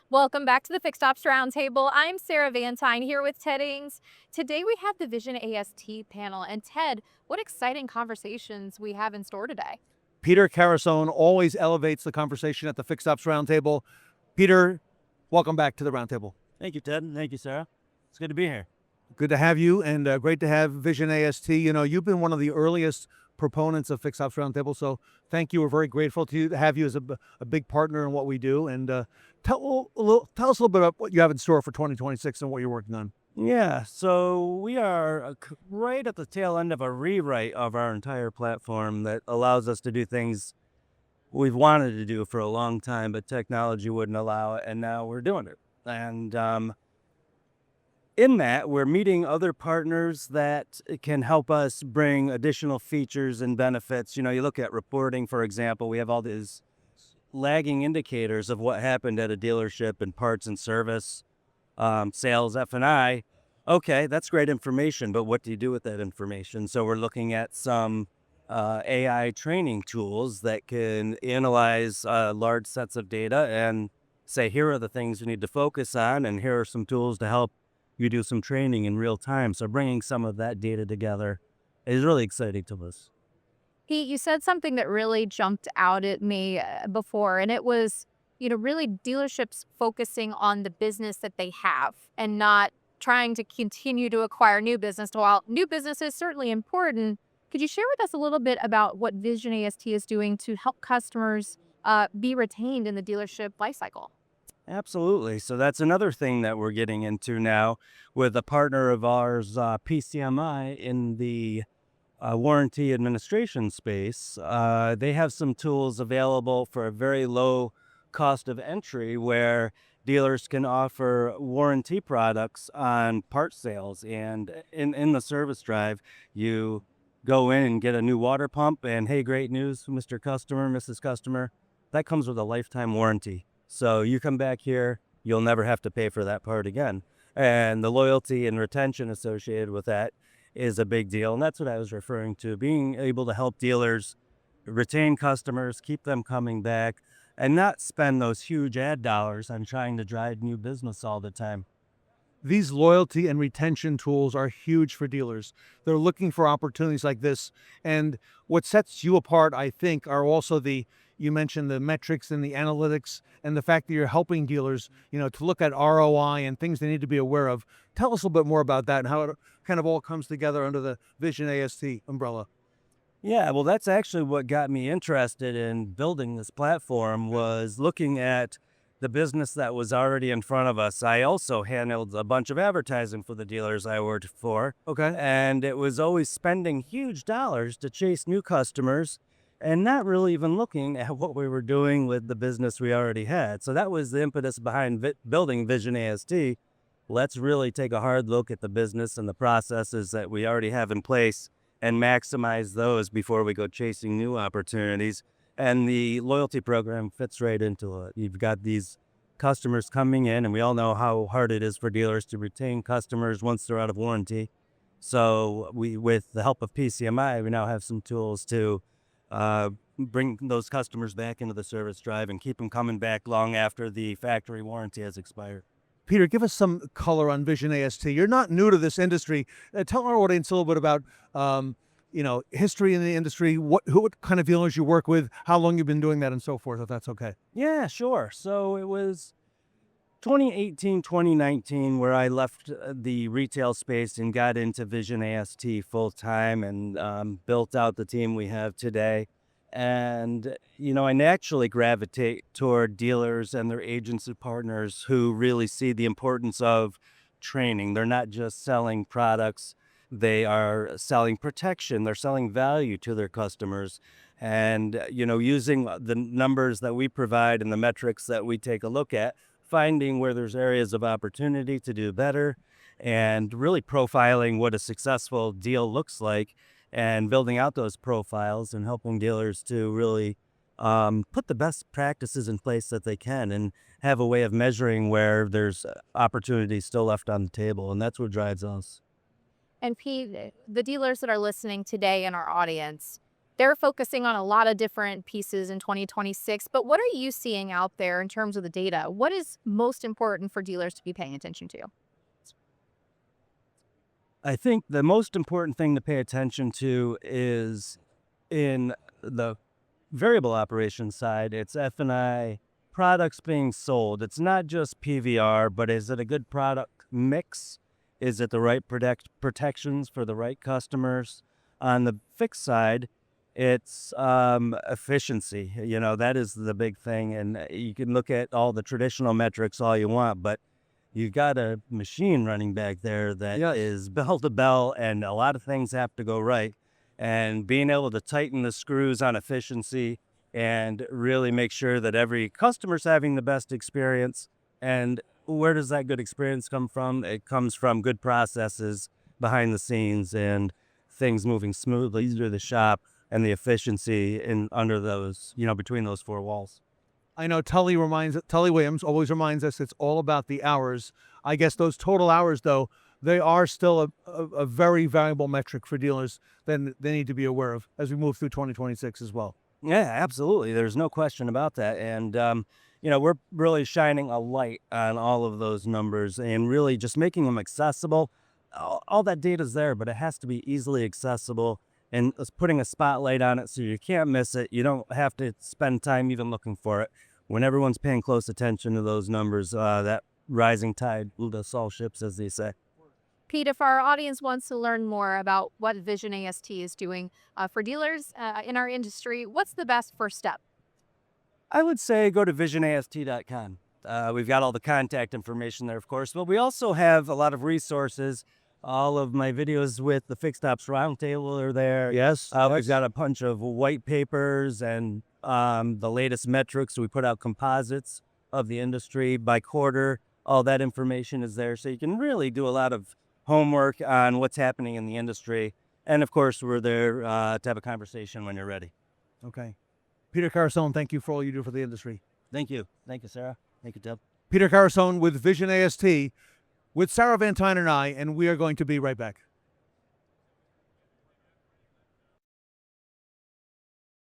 Welcome back to the Fixed Ops Roundtable. I'm Sarah Vantine here with Ted Ings. Today we have the VisionAST panel. And Ted, what exciting conversations we have in store today. Peter Carusone always elevates the conversation at the Fixed Ops Roundtable. Peter, welcome back to the Roundtable. Thank you, Ted. Thank you, Sarah. It's good to be here. Good to have you, and great to have VisionAST. You know, you've been one of the earliest proponents of Fixed Ops Roundtable, so thank you. We're very grateful to you to have you as a big partner in what we do. And tell us a little bit about what you have in store for 2026 and what you're working on. Yeah, so we are right at the tail end of a rewrite of our entire platform that allows us to do things we've wanted to do for a long time, but technology wouldn't allow it, and now we're doing it. And in that, we're meeting other partners that can help us bring additional features and benefits. You know, you look at reporting, for example, we have all these lagging indicators of what happened at a dealership in parts and service, sales, F&I. Okay, that's great information, but what do you do with that information? So we're looking at some AI training tools that can analyze large sets of data and say, here are the things you need to focus on, and here are some tools to help you do some training in real time. So bringing some of that data together is really exciting to us. Pete, you said something that really jumped out at me before, and it was, really dealerships focusing on the business that they have and not trying to continue to acquire new business. While new business is certainly important, could you share with us a little bit about what VisionAST is doing to help customers be retained in the dealership lifecycle? Absolutely. So that's another thing that we're getting into now with a partner of ours, PCMI, in the warranty administration space. They have some tools available for a very low cost of entry where dealers can offer warranty products on part sales. And in the service drive, you go in and get a new water pump, and hey, great news, Mr. Customer, Mrs. Customer, that comes with a lifetime warranty. So you come back here, you'll never have to pay for that part again. And the loyalty and retention associated with that is a big deal. And that's what I was referring to, being able to help dealers retain customers, keep them coming back, and not spend those huge ad dollars on trying to drive new business all the time. These loyalty and retention tools are huge for dealers. They're looking for opportunities like this. And what sets you apart, I think, are also you mentioned the metrics and the analytics and the fact that you're helping dealers, to look at ROI and things they need to be aware of. Tell us a little bit more about that and how it kind of all comes together under the VisionAST umbrella. Yeah, well, that's actually what got me interested in building this platform, was looking at the business that was already in front of us. I also handled a bunch of advertising for the dealers I worked for. Okay. And it was always spending huge dollars to chase new customers and not really even looking at what we were doing with the business we already had. So that was the impetus behind building VisionAST. Let's really take a hard look at the business and the processes that we already have in place and maximize those before we go chasing new opportunities. And the loyalty program fits right into it. You've got these customers coming in, and we all know how hard it is for dealers to retain customers once they're out of warranty. So with the help of PCMI, we now have some tools to bring those customers back into the service drive and keep them coming back long after the factory warranty has expired. Peter, give us some color on VisionAST. You're not new to this industry. Tell our audience a little bit about, history in the industry, what kind of dealers you work with, how long you've been doing that, and so forth, if that's okay. Yeah, sure. So it was 2018, 2019, where I left the retail space and got into VisionAST full time and built out the team we have today. And, I naturally gravitate toward dealers and their agents and partners who really see the importance of training. They're not just selling products, they are selling protection, they're selling value to their customers. And, using the numbers that we provide and the metrics that we take a look at, finding where there's areas of opportunity to do better, and really profiling what a successful deal looks like, and building out those profiles and helping dealers to really put the best practices in place that they can and have a way of measuring where there's opportunities still left on the table. And that's what drives us. And Pete, the dealers that are listening today in our audience, they're focusing on a lot of different pieces in 2026. But what are you seeing out there in terms of the data? What is most important for dealers to be paying attention to? I think the most important thing to pay attention to is in the variable operations side, it's F&I products being sold. It's not just PVR, but is it a good product mix? Is it the right protections for the right customers? On the fixed side, it's efficiency. You know, that is the big thing. And you can look at all the traditional metrics all you want, but you got a machine running back there that Yes. is bell to bell, and a lot of things have to go right. And being able to tighten the screws on efficiency and really make sure that every customer's having the best experience. And where does that good experience come from? It comes from good processes behind the scenes and things moving smoothly through the shop and the efficiency in under those, between those four walls. I know Tully Williams always reminds us it's all about the hours. I guess those total hours, though, they are still a very valuable metric for dealers that they need to be aware of as we move through 2026 as well. Yeah, absolutely. There's no question about that. And, we're really shining a light on all of those numbers and really just making them accessible. All that data's there, but it has to be easily accessible and putting a spotlight on it so you can't miss it. You don't have to spend time even looking for it. When everyone's paying close attention to those numbers, that rising tide lifts all ships, as they say. Pete, if our audience wants to learn more about what VisionAST is doing for dealers in our industry, what's the best first step? I would say go to visionast.com. We've got all the contact information there, of course, but we also have a lot of resources. All of my videos with the Fixed Ops Roundtable are there. Yes. We've got a bunch of white papers and the latest metrics. We put out composites of the industry by quarter. All that information is there. So you can really do a lot of homework on what's happening in the industry. And of course, we're there to have a conversation when you're ready. Okay. Peter Carusone, thank you for all you do for the industry. Thank you. Thank you, Sarah. Thank you, Deb. Peter Carusone with VisionAST with Sarah Vantine and I, and we are going to be right back.